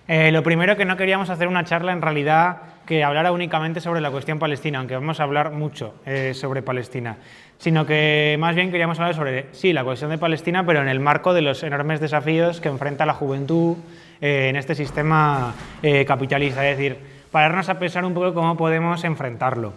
Lo primero, que no queríamos hacer una charla en realidad que hablara únicamente sobre la cuestión palestina, aunque vamos a hablar mucho sobre Palestina, sino que más bien queríamos hablar sobre, sí, la cuestión de Palestina, pero en el marco de los enormes desafíos que enfrenta la juventud en este sistema capitalista, es decir, pararnos a pensar un poco cómo podemos enfrentarlo.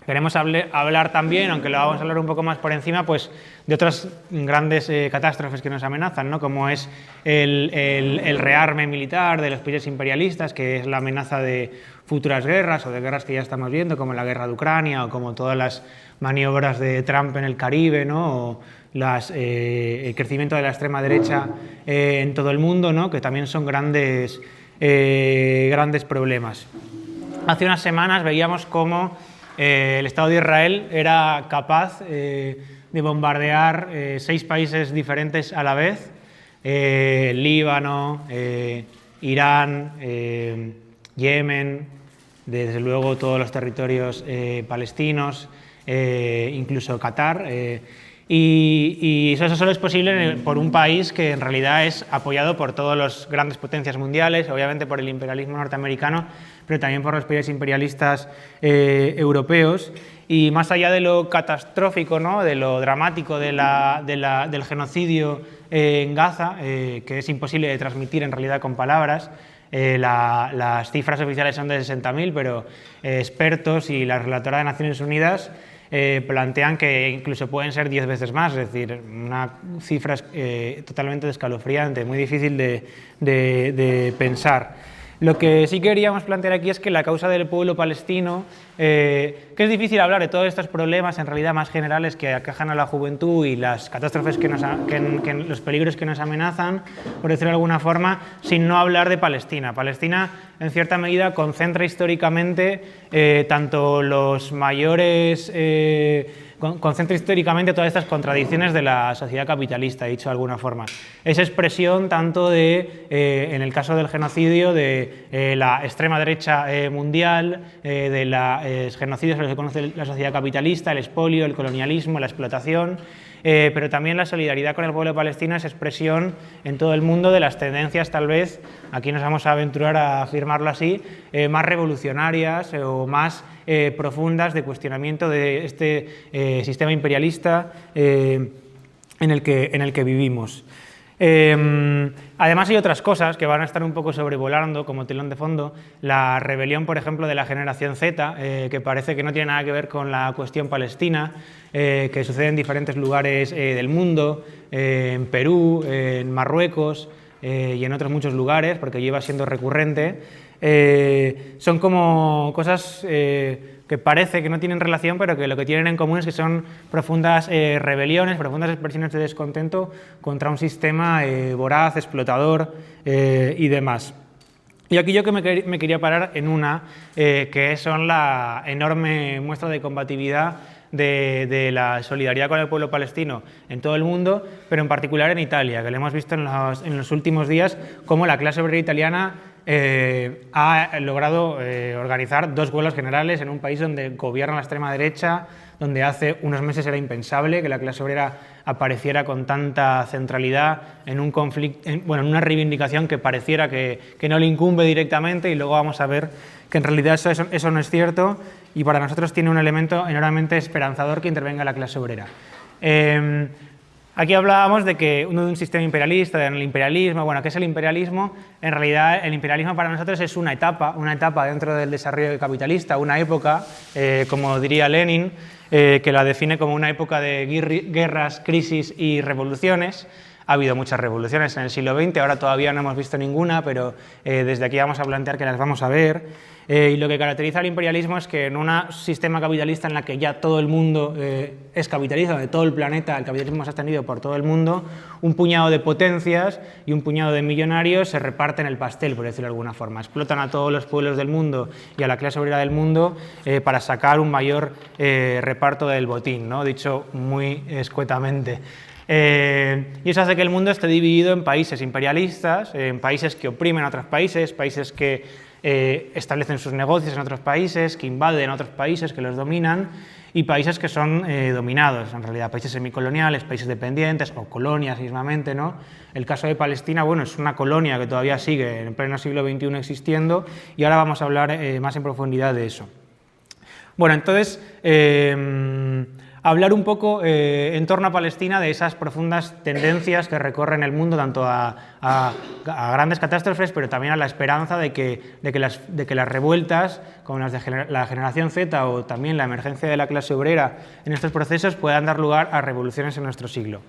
Queremos hablar también, aunque lo vamos a hablar un poco más por encima, pues de otras grandes catástrofes que nos amenazan, ¿no? Como es el rearme militar de los países imperialistas, que es la amenaza de futuras guerras o de guerras que ya estamos viendo, como la guerra de Ucrania o como todas las maniobras de Trump en el Caribe, ¿no? O el crecimiento de la extrema derecha en todo el mundo, ¿no? Que también son grandes problemas. Hace unas semanas veíamos cómo el Estado de Israel era capaz de bombardear 6 países diferentes a la vez: Líbano, Irán, Yemen, desde luego todos los territorios palestinos, incluso Qatar. Y eso solo es posible por un país que en realidad es apoyado por todas las grandes potencias mundiales, obviamente por el imperialismo norteamericano, pero también por los países imperialistas europeos. Y más allá de lo catastrófico, ¿no?, de lo dramático del genocidio en Gaza, que es imposible de transmitir en realidad con palabras, las cifras oficiales son de 60.000, pero expertos y la relatora de Naciones Unidas plantean que incluso pueden ser 10 veces más, es decir, una cifra totalmente escalofriante, muy difícil de pensar. Lo que sí queríamos plantear aquí es que la causa del pueblo palestino, que es difícil hablar de todos estos problemas en realidad más generales que aquejan a la juventud y las catástrofes los peligros que nos amenazan, por decirlo de alguna forma, sin no hablar de Palestina. Palestina, en cierta medida, concentra históricamente tanto los mayores... concentra históricamente todas estas contradicciones de la sociedad capitalista, dicho de alguna forma. Es expresión tanto de, en el caso del genocidio, de la extrema derecha mundial, de los genocidios que se conoce la sociedad capitalista, el expolio, el colonialismo, la explotación, pero también la solidaridad con el pueblo palestino es expresión en todo el mundo de las tendencias, tal vez, aquí nos vamos a aventurar a afirmarlo así, más revolucionarias o más profundas de cuestionamiento de este sistema imperialista en el que vivimos. Además hay otras cosas que van a estar un poco sobrevolando como telón de fondo. La rebelión, por ejemplo, de la generación Z, que parece que no tiene nada que ver con la cuestión palestina, que sucede en diferentes lugares del mundo, en Perú, en Marruecos y en otros muchos lugares, porque lleva siendo recurrente. Son como cosas que parece que no tienen relación, pero que lo que tienen en común es que son profundas rebeliones, profundas expresiones de descontento contra un sistema voraz, explotador y demás. Y aquí yo que me quería parar en una, que son la enorme muestra de combatividad de la solidaridad con el pueblo palestino en todo el mundo, pero en particular en Italia, que lo hemos visto en los últimos días, cómo la clase obrera italiana ha logrado organizar 2 huelgas generales en un país donde gobierna la extrema derecha, donde hace unos meses era impensable que la clase obrera apareciera con tanta centralidad en un conflicto, en una reivindicación que pareciera que no le incumbe directamente, y luego vamos a ver que en realidad eso no es cierto, y para nosotros tiene un elemento enormemente esperanzador que intervenga la clase obrera. Aquí hablábamos de un sistema imperialista, del imperialismo. Bueno, ¿qué es el imperialismo? En realidad, el imperialismo para nosotros es una etapa dentro del desarrollo capitalista, una época, como diría Lenin, que la define como una época de guerras, crisis y revoluciones. Ha habido muchas revoluciones en el siglo XX, ahora todavía no hemos visto ninguna, pero desde aquí vamos a plantear que las vamos a ver. Y lo que caracteriza al imperialismo es que en un sistema capitalista en el que ya todo el mundo es capitalista, donde todo el planeta, el capitalismo se ha extendido por todo el mundo, un puñado de potencias y un puñado de millonarios se reparten el pastel, por decirlo de alguna forma. Explotan a todos los pueblos del mundo y a la clase obrera del mundo para sacar un mayor reparto del botín, ¿no? Dicho muy escuetamente. Y eso hace que el mundo esté dividido en países imperialistas, en países que oprimen a otros países, países que establecen sus negocios en otros países, que invaden a otros países, que los dominan, y países que son dominados, en realidad, países semicoloniales, países dependientes o colonias mismamente, ¿no? El caso de Palestina, bueno, es una colonia que todavía sigue en pleno siglo XXI existiendo y ahora vamos a hablar más en profundidad de eso. Bueno, entonces, hablar un poco en torno a Palestina de esas profundas tendencias que recorren el mundo, tanto a grandes catástrofes, pero también a la esperanza de que las revueltas, como las de la generación Z o también la emergencia de la clase obrera en estos procesos, puedan dar lugar a revoluciones en nuestro siglo.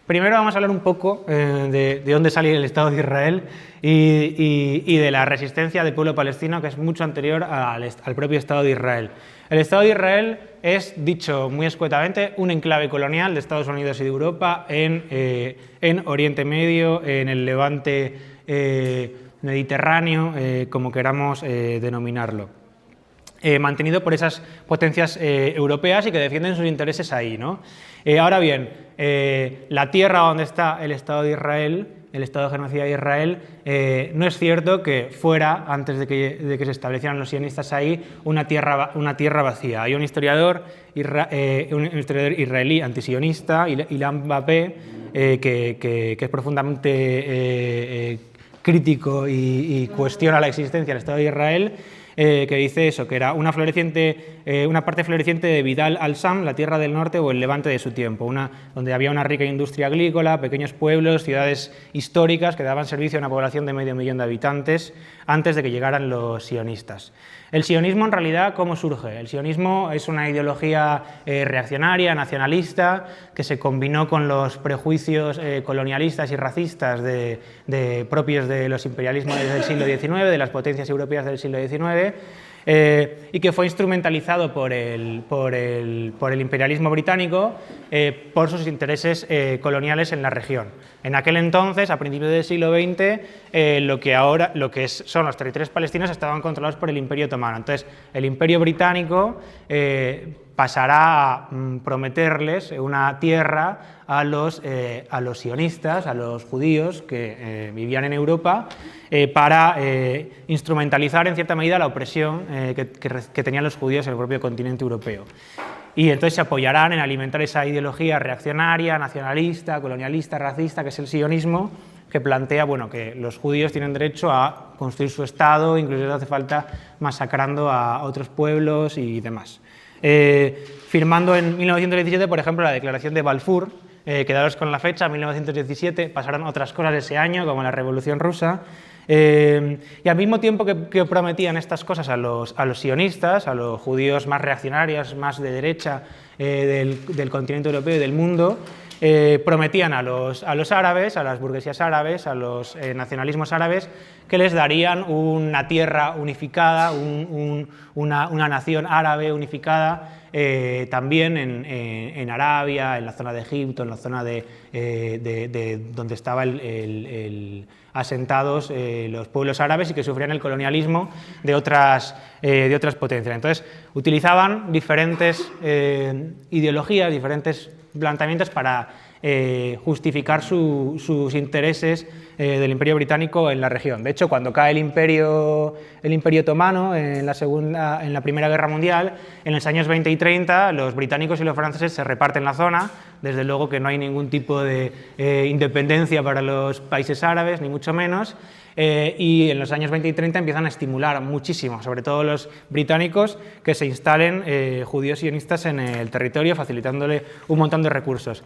Primero vamos a hablar un poco de dónde sale el Estado de Israel y de la resistencia del pueblo palestino, que es mucho anterior al propio Estado de Israel. El Estado de Israel es, dicho muy escuetamente, un enclave colonial de Estados Unidos y de Europa en Oriente Medio, en el Levante Mediterráneo, como queramos denominarlo. Mantenido por esas potencias europeas y que defienden sus intereses ahí, ¿no? Ahora bien, la tierra donde está el Estado de Israel, el Estado genocida de Israel, no es cierto que fuera, antes de que se establecieran los sionistas ahí, una tierra vacía. Hay un historiador israelí antisionista, Ilan Bapé, que es profundamente crítico y cuestiona la existencia del Estado de Israel, que dice eso, que era una parte floreciente de Vidal al-Sam, la tierra del norte o el Levante de su tiempo, donde había una rica industria agrícola, pequeños pueblos, ciudades históricas que daban servicio a una población de 500.000 de habitantes antes de que llegaran los sionistas. El sionismo, en realidad, ¿cómo surge? El sionismo es una ideología reaccionaria, nacionalista, que se combinó con los prejuicios colonialistas y racistas propios de los imperialismos del siglo XIX, de las potencias europeas del siglo XIX, y que fue instrumentalizado por el imperialismo británico por sus intereses coloniales en la región. En aquel entonces, a principios del siglo XX, son los territorios palestinos estaban controlados por el Imperio Otomano. Entonces, el Imperio Británico pasará a prometerles una tierra a los sionistas, a los judíos que vivían en Europa, para instrumentalizar en cierta medida la opresión que tenían los judíos en el propio continente europeo. Y entonces se apoyarán en alimentar esa ideología reaccionaria, nacionalista, colonialista, racista, que es el sionismo, que plantea que los judíos tienen derecho a construir su Estado, incluso si hace falta masacrando a otros pueblos y demás. Firmando en 1917, por ejemplo, la Declaración de Balfour, quedaros con la fecha, 1917, pasaron otras cosas ese año, como la Revolución Rusa, y al mismo tiempo que prometían estas cosas a los sionistas, a los judíos más reaccionarios, más de derecha del continente europeo y del mundo, prometían a los árabes, a las burguesías árabes, a los nacionalismos árabes, que les darían una tierra unificada, una nación árabe unificada, también en Arabia, en la zona de Egipto, en la zona de donde estaban asentados los pueblos árabes y que sufrían el colonialismo de otras potencias. Entonces, utilizaban diferentes ideologías, diferentes planteamientos para justificar sus intereses del Imperio Británico en la región. De hecho, cuando cae el Imperio Otomano en la Primera Guerra Mundial, en los años 20 y 30, los británicos y los franceses se reparten la zona. Desde luego que no hay ningún tipo de independencia para los países árabes, ni mucho menos. Y en los años 20 y 30 empiezan a estimular muchísimo, sobre todo los británicos, que se instalen judíos sionistas en el territorio, facilitándole un montón de recursos.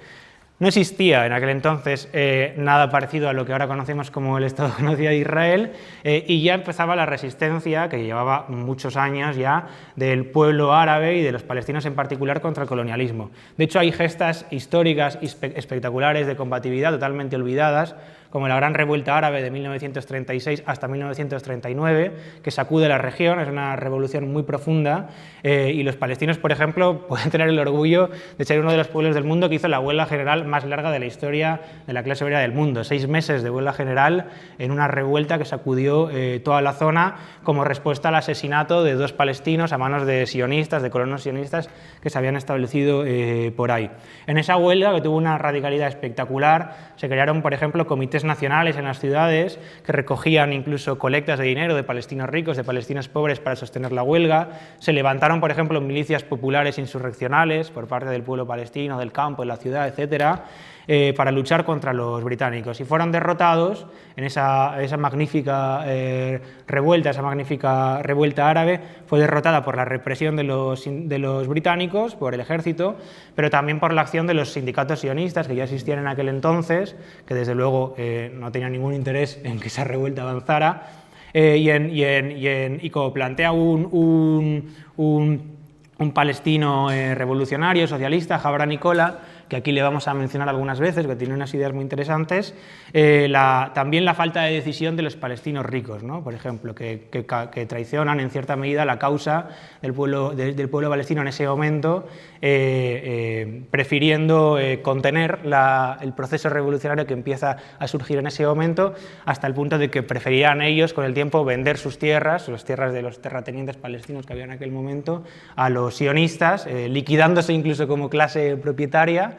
No existía en aquel entonces nada parecido a lo que ahora conocemos como el Estado genocida de Israel, y ya empezaba la resistencia, que llevaba muchos años ya, del pueblo árabe y de los palestinos en particular contra el colonialismo. De hecho, hay gestas históricas espectaculares de combatividad totalmente olvidadas, como la Gran Revuelta Árabe de 1936 hasta 1939, que sacude la región, es una revolución muy profunda, y los palestinos, por ejemplo, pueden tener el orgullo de ser uno de los pueblos del mundo que hizo la huelga general más larga de la historia de la clase obrera del mundo. 6 meses de huelga general en una revuelta que sacudió toda la zona como respuesta al asesinato de 2 palestinos a manos de sionistas, de colonos sionistas que se habían establecido por ahí. En esa huelga, que tuvo una radicalidad espectacular, se crearon, por ejemplo, comités comités nacionales en las ciudades que recogían incluso colectas de dinero de palestinos ricos, de palestinos pobres para sostener la huelga. Se levantaron, por ejemplo, milicias populares insurreccionales por parte del pueblo palestino, del campo, de la ciudad, etcétera, para luchar contra los británicos, y fueron derrotados en esa magnífica revuelta árabe. Fue derrotada por la represión de los británicos, por el ejército, pero también por la acción de los sindicatos sionistas que ya existían en aquel entonces, que desde luego no tenían ningún interés en que esa revuelta avanzara, y como plantea un palestino revolucionario, socialista, Jabra Nicola, que aquí le vamos a mencionar algunas veces, que tiene unas ideas muy interesantes, también la falta de decisión de los palestinos ricos, ¿no? Por ejemplo, que traicionan en cierta medida la causa del pueblo palestino en ese momento, prefiriendo contener el proceso revolucionario que empieza a surgir en ese momento, hasta el punto de que preferían ellos con el tiempo vender sus tierras, las tierras de los terratenientes palestinos que había en aquel momento, a los sionistas, liquidándose incluso como clase propietaria,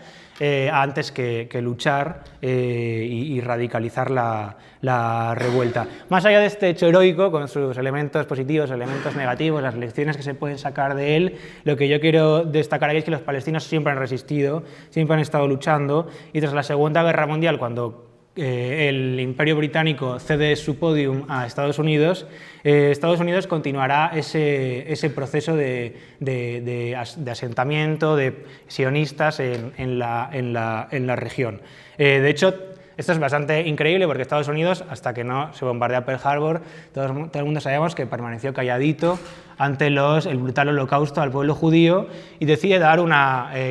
antes que luchar y radicalizar la revuelta. Más allá de este hecho heroico, con sus elementos positivos, elementos negativos, las lecciones que se pueden sacar de él, lo que yo quiero destacar aquí es que los palestinos siempre han resistido, siempre han estado luchando, y tras la Segunda Guerra Mundial, cuando el Imperio Británico cede su podium a Estados Unidos, Estados Unidos continuará ese proceso de asentamiento de sionistas en la región. De hecho, esto es bastante increíble porque Estados Unidos, hasta que no se bombardea Pearl Harbor, todo el mundo sabemos que permaneció calladito ante el brutal holocausto al pueblo judío, y decide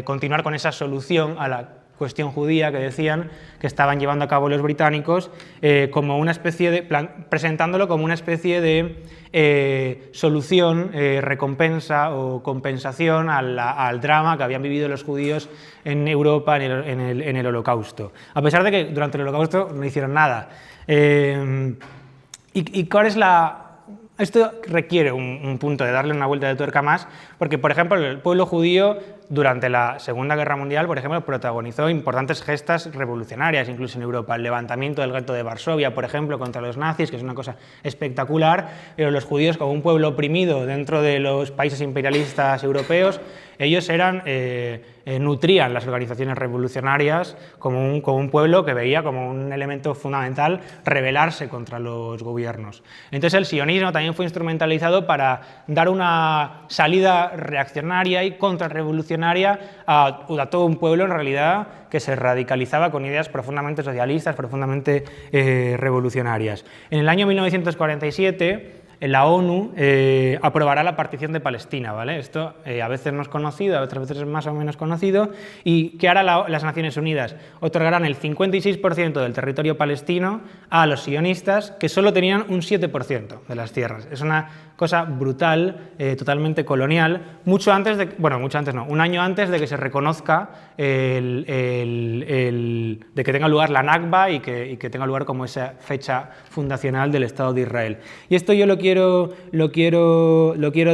continuar con esa solución a la cuestión judía que decían que estaban llevando a cabo los británicos, como una especie presentándolo como una especie de solución, recompensa o compensación al drama que habían vivido los judíos en Europa en el Holocausto, a pesar de que durante el Holocausto no hicieron nada. ¿Y cuál es Esto requiere un punto de darle una vuelta de tuerca más, porque, por ejemplo, el pueblo judío durante la Segunda Guerra Mundial, por ejemplo, protagonizó importantes gestas revolucionarias, incluso en Europa. El levantamiento del gueto de Varsovia, por ejemplo, contra los nazis, que es una cosa espectacular, pero los judíos, como un pueblo oprimido dentro de los países imperialistas europeos, ellos nutrían las organizaciones revolucionarias como un pueblo que veía como un elemento fundamental rebelarse contra los gobiernos. Entonces el sionismo también fue instrumentalizado para dar una salida reaccionaria y contrarrevolucionaria a todo un pueblo, en realidad, que se radicalizaba con ideas profundamente socialistas, profundamente revolucionarias. En el año 1947, la ONU aprobará la partición de Palestina, ¿vale? Esto a veces no es conocido, a otras veces es más o menos conocido. ¿Y qué hará las Naciones Unidas? Otorgarán el 56% del territorio palestino a los sionistas, que solo tenían un 7% de las tierras. Es una cosa brutal, totalmente colonial, un año antes de que se reconozca de que tenga lugar la Nakba y que tenga lugar como esa fecha fundacional del Estado de Israel. Y esto yo lo quiero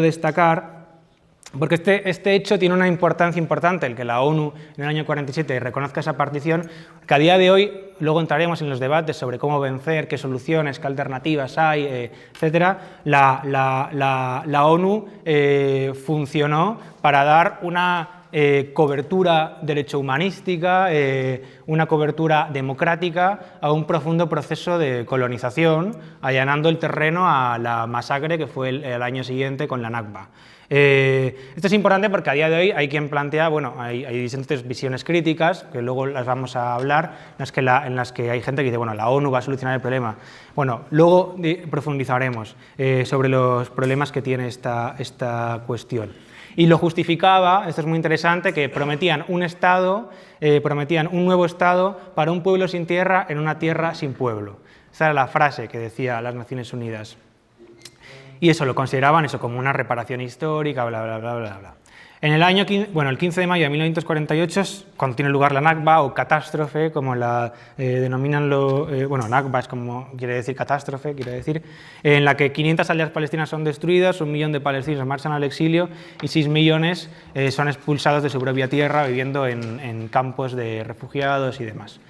destacar porque este hecho tiene una importancia importante, el que la ONU en el año 47 reconozca esa partición, que a día de hoy, luego entraremos en los debates sobre cómo vencer, qué soluciones, qué alternativas hay, etc. La ONU funcionó para dar una cobertura derecho-humanística, una cobertura democrática a un profundo proceso de colonización, allanando el terreno a la masacre que fue el año siguiente con la Nakba. Esto es importante porque a día de hoy hay quien plantea, hay distintas visiones críticas, que luego las vamos a hablar, en las que hay gente que dice, la ONU va a solucionar el problema. Luego profundizaremos sobre los problemas que tiene esta cuestión. Y lo justificaba, esto es muy interesante, que prometían un nuevo Estado para un pueblo sin tierra en una tierra sin pueblo. Esa era la frase que decía las Naciones Unidas. Y eso lo consideraban como una reparación histórica, bla, bla, bla, bla, bla. El 15 de mayo de 1948, cuando tiene lugar la Nakba o catástrofe, como la denominan Nakba es como quiere decir catástrofe, en la que 500 aldeas palestinas son destruidas, 1 millón de palestinos marchan al exilio y 6 millones son expulsados de su propia tierra, viviendo en campos de refugiados y demás.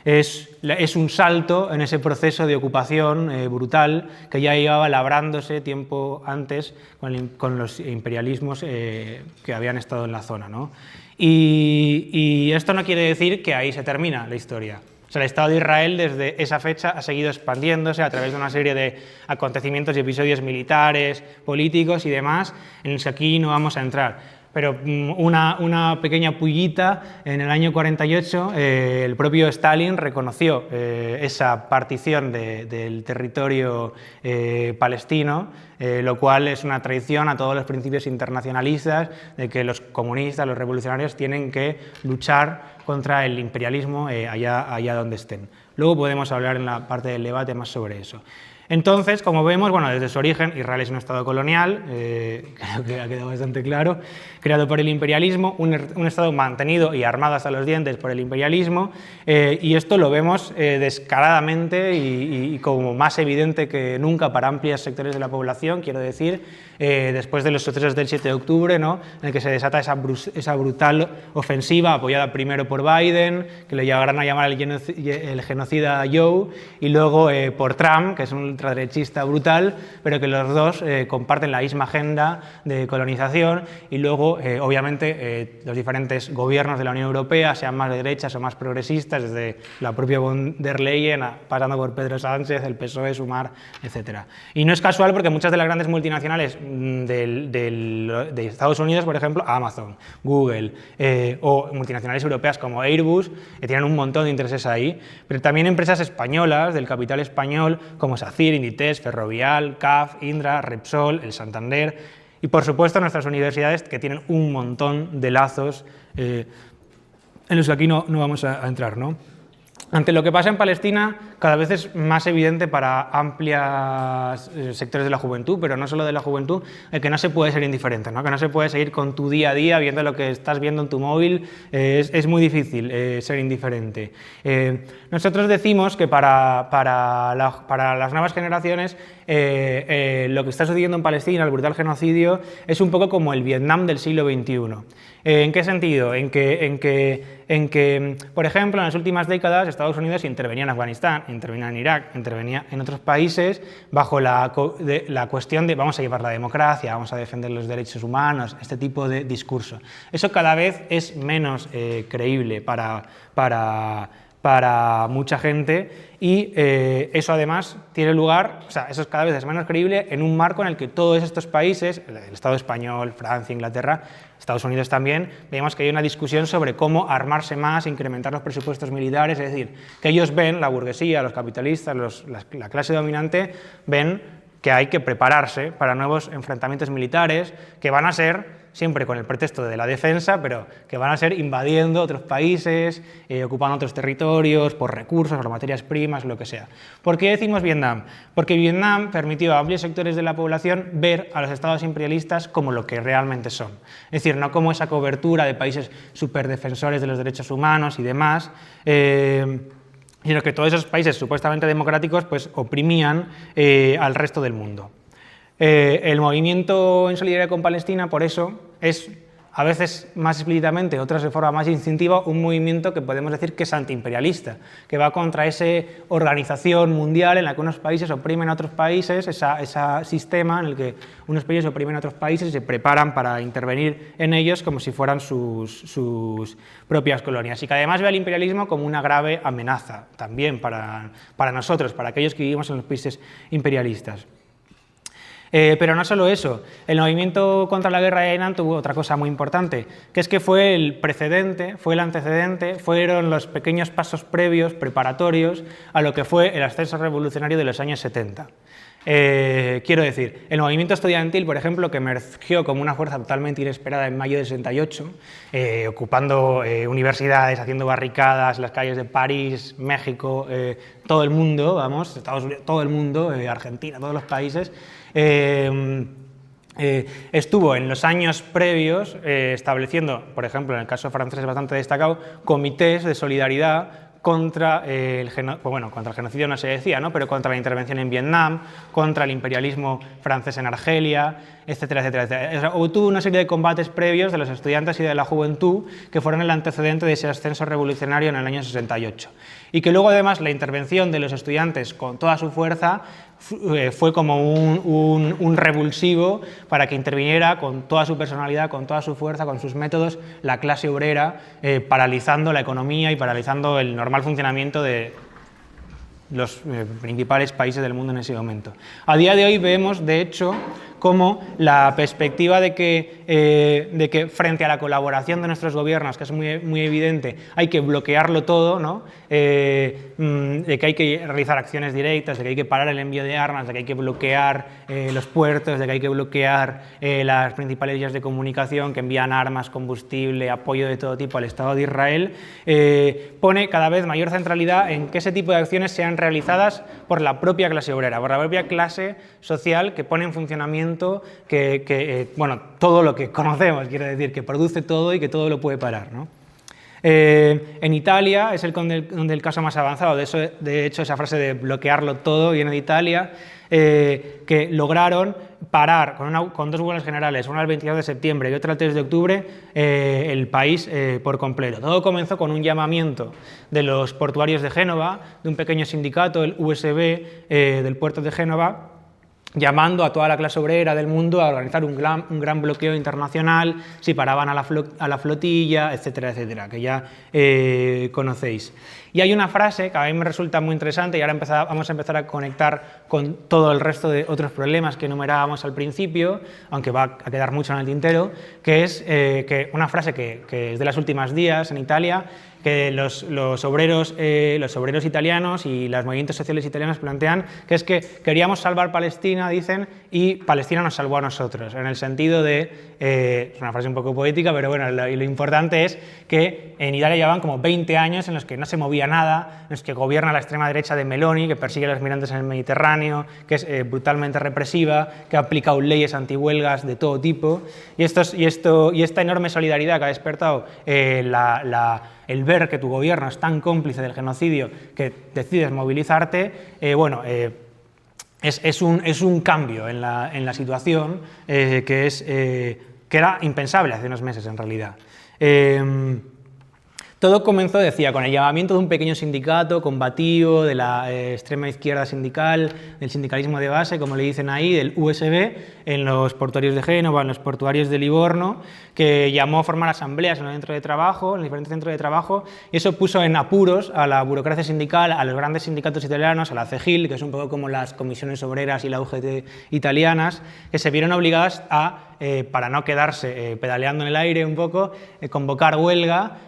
es un salto en ese proceso de ocupación brutal que ya llevaba labrándose tiempo antes con los imperialismos que habían estado en la zona, ¿no? Y esto no quiere decir que ahí se termina la historia. O sea, el Estado de Israel desde esa fecha ha seguido expandiéndose a través de una serie de acontecimientos y episodios militares, políticos y demás, en los que aquí no vamos a entrar. Pero una pequeña pullita, en el año 48 el propio Stalin reconoció esa partición del territorio palestino, lo cual es una traición a todos los principios internacionalistas de que los comunistas, los revolucionarios tienen que luchar contra el imperialismo allá donde estén. Luego podemos hablar en la parte del debate más sobre eso. Entonces, como vemos, bueno, desde su origen, Israel es un estado colonial, creo que ha quedado bastante claro, creado por el imperialismo, un estado mantenido y armado hasta los dientes por el imperialismo, y esto lo vemos descaradamente y como más evidente que nunca para amplios sectores de la población, quiero decir, después de los sucesos del 7 de octubre, ¿no?, en el que se desata esa brutal ofensiva apoyada primero por Biden, que le llegarán a llamar el genocida Joe, y luego por Trump, que es un ultraderechista brutal, pero que los dos comparten la misma agenda de colonización, y luego, obviamente, los diferentes gobiernos de la Unión Europea, sean más de derechas o más progresistas, desde la propia von der Leyen, pasando por Pedro Sánchez, el PSOE, Sumar, etc. Y no es casual porque muchas de las grandes multinacionales de Estados Unidos, por ejemplo, Amazon, Google, o multinacionales europeas como Airbus, tienen un montón de intereses ahí, pero también empresas españolas, del capital español, como SACIR, Inditex, Ferrovial, CAF, Indra, Repsol, el Santander, y por supuesto nuestras universidades, que tienen un montón de lazos en los que aquí no vamos a entrar, ¿no? Ante lo que pasa en Palestina, cada vez es más evidente para amplios sectores de la juventud, pero no solo de la juventud, que no se puede ser indiferente, ¿no? Que no se puede seguir con tu día a día viendo lo que estás viendo en tu móvil, es muy difícil ser indiferente. Nosotros decimos que para las nuevas generaciones lo que está sucediendo en Palestina, el brutal genocidio, es un poco como el Vietnam del siglo XXI. ¿En qué sentido? En que, por ejemplo, en las últimas décadas Estados Unidos intervenía en Afganistán, intervenía en Irak, intervenía en otros países bajo la cuestión de vamos a llevar la democracia, vamos a defender los derechos humanos, este tipo de discurso. Eso cada vez es menos creíble para mucha gente y eso además tiene lugar, o sea, eso es cada vez menos creíble en un marco en el que todos estos países, el Estado español, Francia, Inglaterra, Estados Unidos también, vemos que hay una discusión sobre cómo armarse más, incrementar los presupuestos militares, es decir, que ellos ven, la burguesía, los capitalistas, la clase dominante, ven que hay que prepararse para nuevos enfrentamientos militares que van a ser siempre con el pretexto de la defensa, pero que van a ser invadiendo otros países, ocupando otros territorios, por recursos, por materias primas, lo que sea. ¿Por qué decimos Vietnam? Porque Vietnam permitió a amplios sectores de la población ver a los estados imperialistas como lo que realmente son. Es decir, no como esa cobertura de países superdefensores de los derechos humanos y demás, sino que todos esos países supuestamente democráticos pues, oprimían al resto del mundo. El movimiento en solidaridad con Palestina, por eso, es a veces más explícitamente, otras de forma más instintiva, un movimiento que podemos decir que es antiimperialista, que va contra esa organización mundial en la que unos países oprimen a otros países, ese sistema en el que unos países oprimen a otros países y se preparan para intervenir en ellos como si fueran sus propias colonias. Y que además ve al imperialismo como una grave amenaza también para nosotros, para aquellos que vivimos en los países imperialistas. Pero no solo eso, el movimiento contra la guerra de Vietnam tuvo otra cosa muy importante, que es que fue el precedente, fue el antecedente, fueron los pequeños pasos previos, preparatorios, a lo que fue el ascenso revolucionario de los años 70. Quiero decir, el movimiento estudiantil, por ejemplo, que emergió como una fuerza totalmente inesperada en mayo del 68, ocupando universidades, haciendo barricadas en las calles de París, México, todo el mundo, vamos, Estados Unidos, todo el mundo, Argentina, todos los países, estuvo en los años previos estableciendo, por ejemplo, en el caso francés bastante destacado, comités de solidaridad contra contra el genocidio no se decía, ¿no? Pero contra la intervención en Vietnam, contra el imperialismo francés en Argelia, etcétera, etcétera, etcétera. Tuvo una serie de combates previos de los estudiantes y de la juventud que fueron el antecedente de ese ascenso revolucionario en el año 68. Y que luego, además, la intervención de los estudiantes con toda su fuerza fue como un revulsivo para que interviniera con toda su personalidad, con toda su fuerza, con sus métodos, la clase obrera, paralizando la economía y paralizando el normal funcionamiento de los principales países del mundo en ese momento. A día de hoy vemos, de hecho, como la perspectiva de que frente a la colaboración de nuestros gobiernos, que es muy evidente, hay que bloquearlo todo, ¿no? De que hay que realizar acciones directas, de que hay que parar el envío de armas, de que hay que bloquear los puertos, de que hay que bloquear las principales vías de comunicación que envían armas, combustible, apoyo de todo tipo al Estado de Israel, pone cada vez mayor centralidad en que ese tipo de acciones sean realizadas por la propia clase obrera, por la propia clase social que pone en funcionamiento todo lo que conocemos, quiero decir, que produce todo y que todo lo puede parar, ¿no? En Italia es donde el caso más avanzado, de hecho esa frase de bloquearlo todo viene de Italia, que lograron parar con dos huelgas generales, una el 22 de septiembre y otra el 3 de octubre, el país por completo. Todo comenzó con un llamamiento de los portuarios de Génova, de un pequeño sindicato, el USB del puerto de Génova, llamando a toda la clase obrera del mundo a organizar un gran bloqueo internacional, si paraban a la flotilla, etcétera, etcétera, que ya conocéis. Y hay una frase que a mí me resulta muy interesante y ahora vamos a empezar a conectar con todo el resto de otros problemas que enumerábamos al principio, aunque va a quedar mucho en el tintero, que es una frase que es de los últimos días en Italia, que los obreros italianos y los movimientos sociales italianos plantean, que es que queríamos salvar Palestina, dicen, y Palestina nos salvó a nosotros, en el sentido de, es una frase un poco poética, pero bueno, lo importante es que en Italia llevan como 20 años en los que no se movía nada, en los que gobierna la extrema derecha de Meloni, que persigue a los migrantes en el Mediterráneo, que es brutalmente represiva, que ha aplicado leyes antihuelgas de todo tipo, y esta enorme solidaridad que ha despertado el ver que tu gobierno es tan cómplice del genocidio que decides movilizarte, es un cambio en la situación que era impensable hace unos meses en realidad. Todo comenzó, decía, con el llamamiento de un pequeño sindicato combativo de la extrema izquierda sindical, del sindicalismo de base, como le dicen ahí, del USB, en los portuarios de Génova, en los portuarios de Livorno, que llamó a formar asambleas en los diferentes centros de trabajo, y eso puso en apuros a la burocracia sindical, a los grandes sindicatos italianos, a la CEGIL, que es un poco como las comisiones obreras y la UGT italianas, que se vieron obligadas a, para no quedarse pedaleando en el aire un poco, convocar huelga,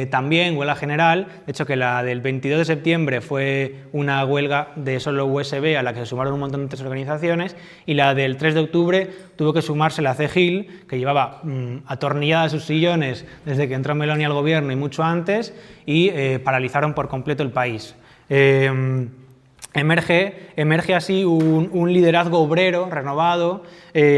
también huelga general. De hecho, que la del 22 de septiembre fue una huelga de solo USB a la que se sumaron un montón de otras organizaciones, y la del 3 de octubre tuvo que sumarse la CEGIL, que llevaba atornillada a sus sillones desde que entró Meloni al gobierno y mucho antes, y paralizaron por completo el país. Emerge así un liderazgo obrero renovado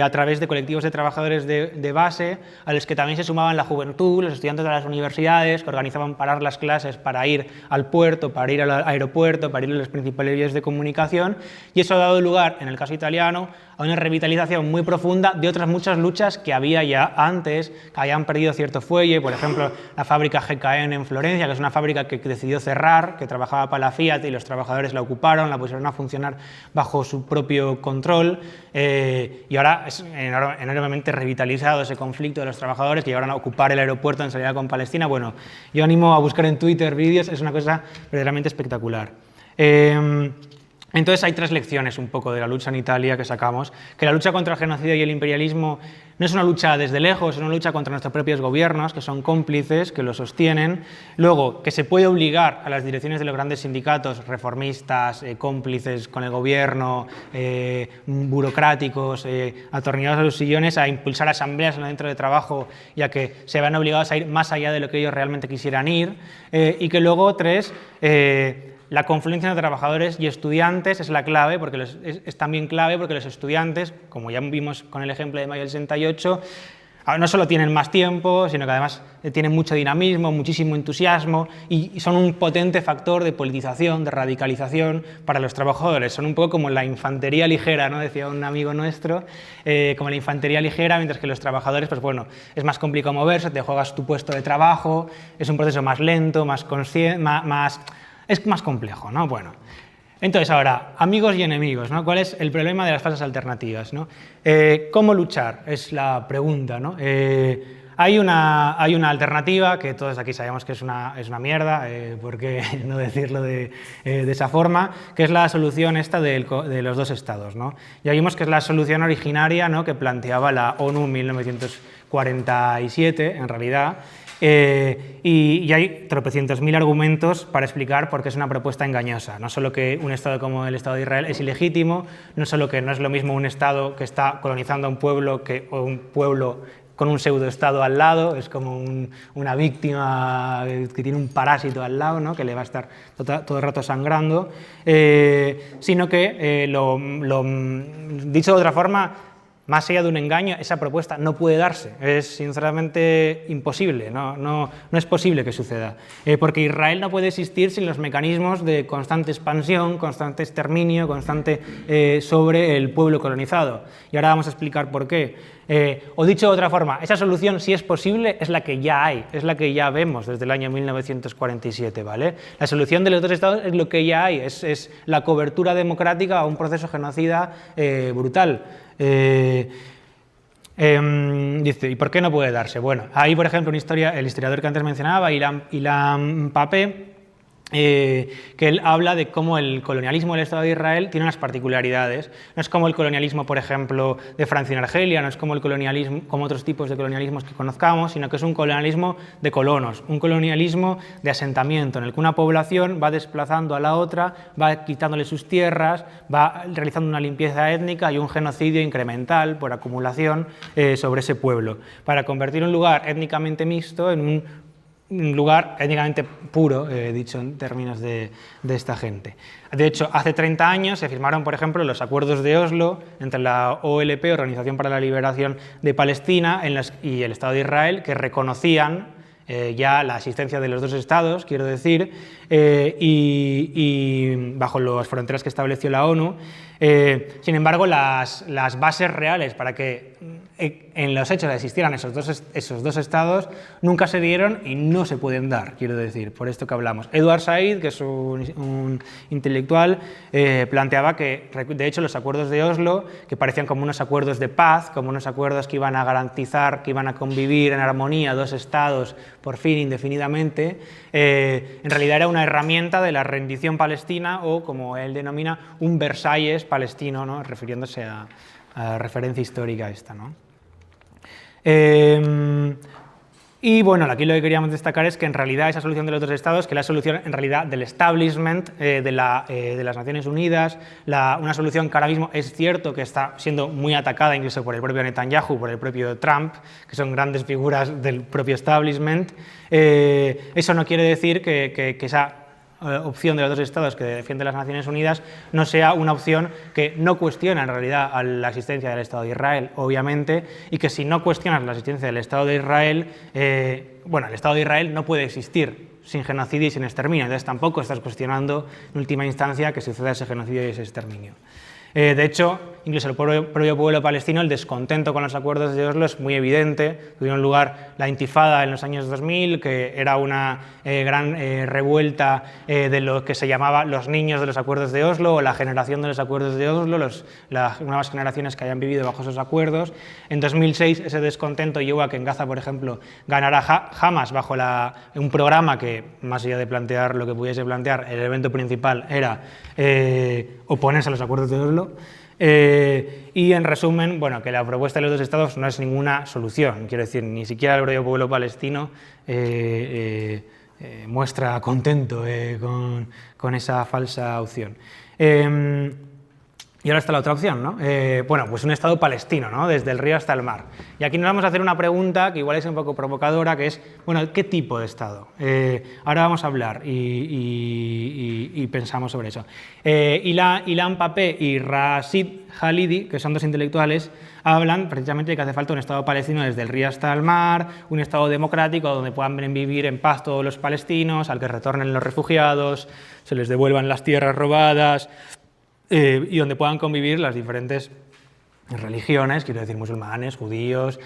a través de colectivos de trabajadores de base, a los que también se sumaban la juventud, los estudiantes de las universidades, que organizaban parar las clases para ir al puerto, para ir al aeropuerto, para ir a las principales vías de comunicación, y eso ha dado lugar, en el caso italiano, a una revitalización muy profunda de otras muchas luchas que había ya antes, que habían perdido cierto fuelle. Por ejemplo, la fábrica GKN en Florencia, que es una fábrica que decidió cerrar, que trabajaba para la Fiat, y los trabajadores la ocuparon, la pusieron a funcionar bajo su propio control, y ahora es enormemente revitalizado ese conflicto de los trabajadores que llegaron a ocupar el aeropuerto en solidaridad con Palestina. Bueno, yo animo a buscar en Twitter vídeos, es una cosa verdaderamente espectacular. Entonces hay tres lecciones un poco de la lucha en Italia que sacamos, que la lucha contra el genocidio y el imperialismo no es una lucha desde lejos, es una lucha contra nuestros propios gobiernos, que son cómplices, que lo sostienen. Luego, que se puede obligar a las direcciones de los grandes sindicatos, reformistas, cómplices con el gobierno, burocráticos, atornillados a los sillones, a impulsar asambleas en el centro de trabajo, y a que se vean obligados a ir más allá de lo que ellos realmente quisieran ir. Y que luego, tres, la confluencia entre trabajadores y estudiantes es la clave, es también clave porque los estudiantes, como ya vimos con el ejemplo de mayo del 68, no solo tienen más tiempo, sino que además tienen mucho dinamismo, muchísimo entusiasmo y son un potente factor de politización, de radicalización para los trabajadores. Son un poco como la infantería ligera, ¿no? Decía un amigo nuestro, como la infantería ligera, mientras que los trabajadores, pues bueno, es más complicado moverse, te juegas tu puesto de trabajo, es un proceso más lento, es más complejo, ¿no? Bueno. Entonces, ahora, amigos y enemigos, ¿no? ¿Cuál es el problema de las falsas alternativas, ¿no? ¿Cómo luchar? Es la pregunta, ¿no? Hay una alternativa que todos aquí sabemos que es una mierda, ¿por qué no decirlo de esa forma? Que es la solución esta de los dos estados, ¿no? Ya vimos que es la solución originaria, ¿no?, que planteaba la ONU en 1947, en realidad. Y hay tropecientos mil argumentos para explicar por qué es una propuesta engañosa. No solo que un Estado como el Estado de Israel es ilegítimo, no solo que no es lo mismo un Estado que está colonizando a un pueblo o un pueblo con un pseudoestado al lado, es como una víctima que tiene un parásito al lado, ¿no?, que le va a estar todo el rato sangrando, sino que, dicho de otra forma, más allá de un engaño, esa propuesta no puede darse, es sinceramente imposible, no es posible que suceda, porque Israel no puede existir sin los mecanismos de constante expansión, constante exterminio, constante sobre el pueblo colonizado. Y ahora vamos a explicar por qué. O dicho de otra forma, esa solución, si es posible, es la que ya hay, es la que ya vemos desde el año 1947, ¿vale? La solución de los dos estados es lo que ya hay, es la cobertura democrática a un proceso genocida brutal. Dice, ¿y por qué no puede darse? Bueno, hay, por ejemplo, el historiador que antes mencionaba, Ilan Pappé, que él habla de cómo el colonialismo del Estado de Israel tiene unas particularidades. No es como el colonialismo, por ejemplo, de Francia en Argelia, no es como el colonialismo, como otros tipos de colonialismos que conozcamos, sino que es un colonialismo de colonos, un colonialismo de asentamiento, en el que una población va desplazando a la otra, va quitándole sus tierras, va realizando una limpieza étnica y un genocidio incremental por acumulación sobre ese pueblo, para convertir un lugar étnicamente mixto en un lugar étnicamente puro, dicho en términos de esta gente. De hecho, hace 30 años se firmaron, por ejemplo, los acuerdos de Oslo entre la OLP, Organización para la Liberación de Palestina, y el Estado de Israel, que reconocían ya la existencia de los dos estados, quiero decir, y bajo las fronteras que estableció la ONU. Sin embargo, las bases reales para que en los hechos existieran esos dos estados nunca se dieron y no se pueden dar, quiero decir, por esto que hablamos. Edward Said, que es un intelectual, planteaba que, de hecho, los acuerdos de Oslo, que parecían como unos acuerdos de paz, como unos acuerdos que iban a garantizar que iban a convivir en armonía dos estados por fin indefinidamente, en realidad era una herramienta de la rendición palestina o, como él denomina, un Versalles palestino, ¿no?, refiriéndose a la referencia histórica esta, ¿no? Y bueno, aquí lo que queríamos destacar es que en realidad esa solución de los dos estados, que es la solución en realidad del establishment de las Naciones Unidas, una solución que ahora mismo es cierto que está siendo muy atacada incluso por el propio Netanyahu, por el propio Trump, que son grandes figuras del propio establishment, eso no quiere decir que esa opción de los dos estados que defiende las Naciones Unidas no sea una opción que no cuestiona en realidad a la existencia del Estado de Israel, obviamente, y que si no cuestionas la existencia del Estado de Israel, bueno, el Estado de Israel no puede existir sin genocidio y sin exterminio, entonces tampoco estás cuestionando en última instancia que suceda ese genocidio y ese exterminio. De hecho, incluso el propio pueblo palestino, el descontento con los acuerdos de Oslo es muy evidente. Tuvieron lugar la intifada en los años 2000, que era una gran revuelta de lo que se llamaba los niños de los acuerdos de Oslo o la generación de los acuerdos de Oslo, las nuevas generaciones que hayan vivido bajo esos acuerdos. En 2006 ese descontento llevó a que en Gaza, por ejemplo, ganara Hamas bajo un programa que, más allá de plantear lo que pudiese plantear, el evento principal era oponerse a los acuerdos de Oslo. Y en resumen, bueno, que la propuesta de los dos estados no es ninguna solución, quiero decir, ni siquiera el propio pueblo palestino muestra contento con esa falsa opción. Y ahora está la otra opción, ¿no? Bueno, pues un Estado palestino, ¿no? Desde el río hasta el mar. Y aquí nos vamos a hacer una pregunta que igual es un poco provocadora, que es, bueno, ¿qué tipo de Estado? Ahora vamos a hablar y pensamos sobre eso. Ilan Pappé y Rashid Khalidi, que son dos intelectuales, hablan precisamente de que hace falta un Estado palestino desde el río hasta el mar, un Estado democrático donde puedan vivir en paz todos los palestinos, al que retornen los refugiados, se les devuelvan las tierras robadas, y donde puedan convivir las diferentes religiones, quiero decir musulmanes, judíos,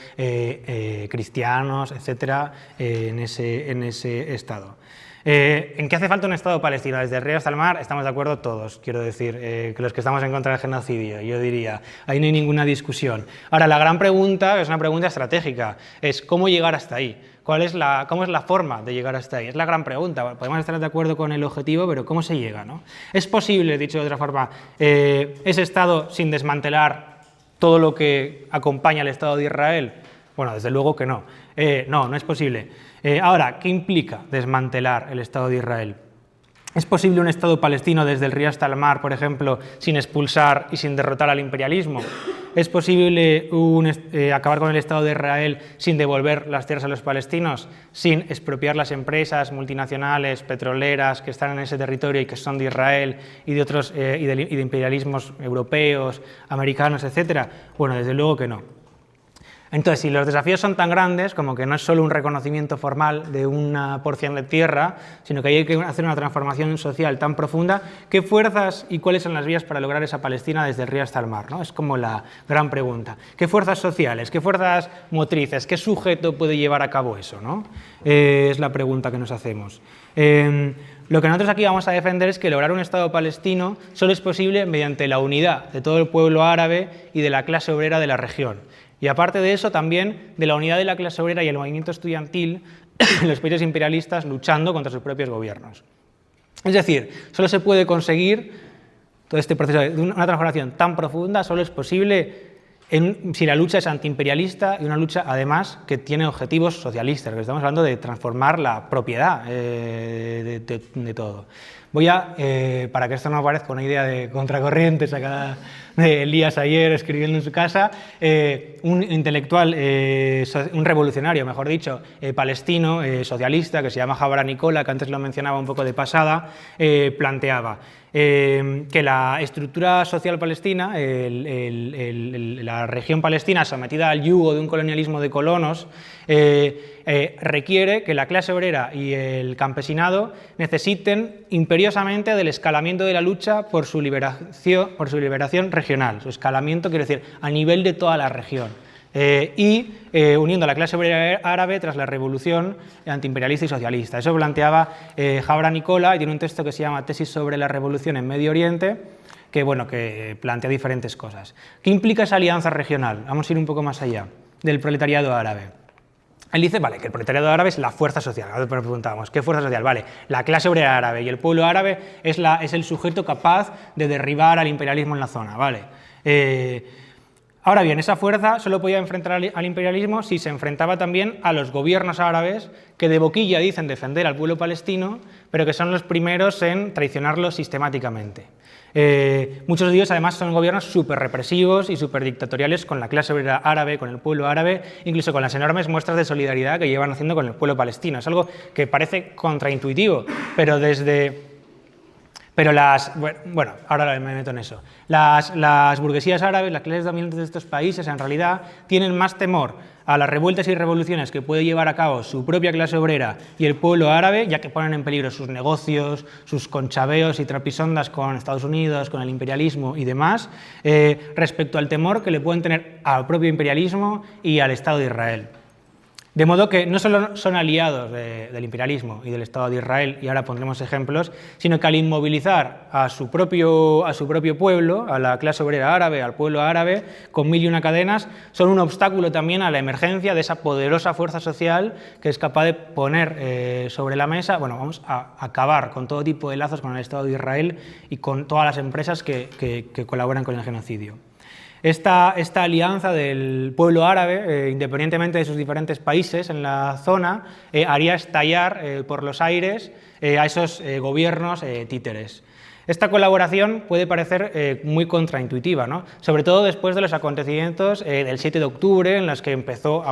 cristianos, etcétera, en ese Estado. ¿En qué hace falta un Estado palestino? Desde el río hasta el mar estamos de acuerdo todos, quiero decir, que los que estamos en contra del genocidio, yo diría, ahí no hay ninguna discusión. Ahora, la gran pregunta, es una pregunta estratégica, es ¿cómo llegar hasta ahí? ¿Cómo es la forma de llegar hasta ahí? Es la gran pregunta. Podemos estar de acuerdo con el objetivo, pero ¿cómo se llega, ¿no? ¿Es posible, dicho de otra forma, ese Estado sin desmantelar todo lo que acompaña al Estado de Israel? Bueno, desde luego que no. No es posible. Ahora, ¿qué implica desmantelar el Estado de Israel? ¿Es posible un Estado palestino desde el río hasta el mar, por ejemplo, sin expulsar y sin derrotar al imperialismo? ¿Es posible acabar con el Estado de Israel sin devolver las tierras a los palestinos, sin expropiar las empresas multinacionales, petroleras que están en ese territorio y que son de Israel y de otros y de imperialismos europeos, americanos, etcétera? Bueno, desde luego que no. Entonces, si los desafíos son tan grandes como que no es solo un reconocimiento formal de una porción de tierra, sino que hay que hacer una transformación social tan profunda, ¿qué fuerzas y cuáles son las vías para lograr esa Palestina desde el río hasta el mar, ¿no? Es como la gran pregunta. ¿Qué fuerzas sociales, qué fuerzas motrices, qué sujeto puede llevar a cabo eso, ¿no? Es la pregunta que nos hacemos. Lo que nosotros aquí vamos a defender es que lograr un Estado palestino solo es posible mediante la unidad de todo el pueblo árabe y de la clase obrera de la región. Y aparte de eso, también de la unidad de la clase obrera y el movimiento estudiantil en los países imperialistas luchando contra sus propios gobiernos. Es decir, solo se puede conseguir todo este proceso de una transformación tan profunda, solo es posible si la lucha es antiimperialista y una lucha, además, que tiene objetivos socialistas, porque estamos hablando de transformar la propiedad de todo. Voy a, para que esto no parezca una idea de contracorriente sacada de Elías ayer escribiendo en su casa, un intelectual, un revolucionario, mejor dicho, palestino, socialista, que se llama Jabra Nicola, que antes lo mencionaba un poco de pasada, planteaba que la estructura social palestina, la región palestina sometida al yugo de un colonialismo de colonos, requiere que la clase obrera y el campesinado necesiten imperiosamente del escalamiento de la lucha por su liberación regional. Su escalamiento quiere decir a nivel de toda la región. Uniendo a la clase obrera árabe tras la revolución antiimperialista y socialista. Eso planteaba Jabra Nicola, y tiene un texto que se llama Tesis sobre la revolución en Medio Oriente, que plantea diferentes cosas. ¿Qué implica esa alianza regional? Vamos a ir un poco más allá del proletariado árabe. Él dice, vale, que el proletariado árabe es la fuerza social. Ahora nos preguntábamos, ¿qué fuerza social? Vale, la clase obrera árabe y el pueblo árabe es el sujeto capaz de derribar al imperialismo en la zona, ¿vale? Ahora bien, esa fuerza solo podía enfrentar al imperialismo si se enfrentaba también a los gobiernos árabes que de boquilla dicen defender al pueblo palestino, pero que son los primeros en traicionarlo sistemáticamente. Muchos de ellos además son gobiernos súper represivos y súper dictatoriales con la clase obrera árabe, con el pueblo árabe, incluso con las enormes muestras de solidaridad que llevan haciendo con el pueblo palestino. Es algo que parece contraintuitivo, pero bueno, ahora me meto en eso. Las burguesías árabes, las clases dominantes de estos países, en realidad tienen más temor a las revueltas y revoluciones que puede llevar a cabo su propia clase obrera y el pueblo árabe, ya que ponen en peligro sus negocios, sus conchaveos y trapisondas con Estados Unidos, con el imperialismo y demás, respecto al temor que le pueden tener al propio imperialismo y al Estado de Israel. De modo que no solo son aliados del imperialismo y del Estado de Israel, y ahora pondremos ejemplos, sino que al inmovilizar a su propio pueblo, a la clase obrera árabe, al pueblo árabe, con mil y una cadenas, son un obstáculo también a la emergencia de esa poderosa fuerza social que es capaz de poner sobre la mesa, bueno, vamos a acabar con todo tipo de lazos con el Estado de Israel y con todas las empresas que colaboran con el genocidio. Esta alianza del pueblo árabe, independientemente de sus diferentes países en la zona, haría estallar por los aires a esos gobiernos títeres. Esta colaboración puede parecer muy contraintuitiva, ¿no? Sobre todo después de los acontecimientos del 7 de octubre, en los que empezó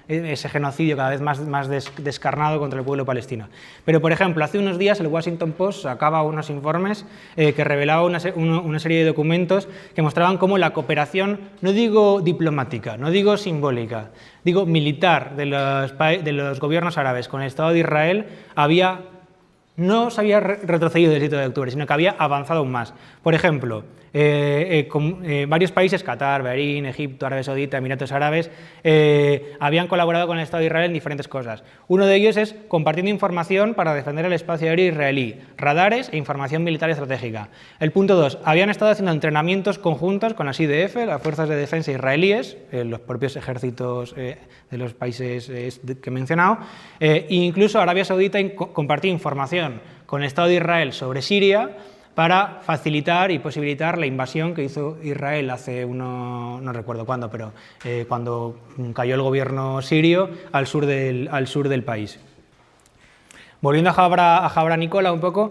ese genocidio cada vez más descarnado contra el pueblo palestino. Pero, por ejemplo, hace unos días el Washington Post sacaba unos informes que revelaban una serie de documentos que mostraban cómo la cooperación, no digo diplomática, no digo simbólica, digo militar de los gobiernos árabes con el Estado de Israel no se había retrocedido del 7 de octubre, sino que había avanzado aún más. Por ejemplo, varios países, Qatar, Bahrein, Egipto, Arabia Saudita, Emiratos Árabes, habían colaborado con el Estado de Israel en diferentes cosas. Uno de ellos es compartiendo información para defender el espacio aéreo israelí, radares e información militar estratégica. El punto 2, habían estado haciendo entrenamientos conjuntos con las IDF, las fuerzas de defensa israelíes, los propios ejércitos de los países que he mencionado, e incluso Arabia Saudita compartía información con el Estado de Israel sobre Siria para facilitar y posibilitar la invasión que hizo Israel no recuerdo cuándo, pero cuando cayó el gobierno sirio al sur del país. Volviendo a Jabra Nicola un poco,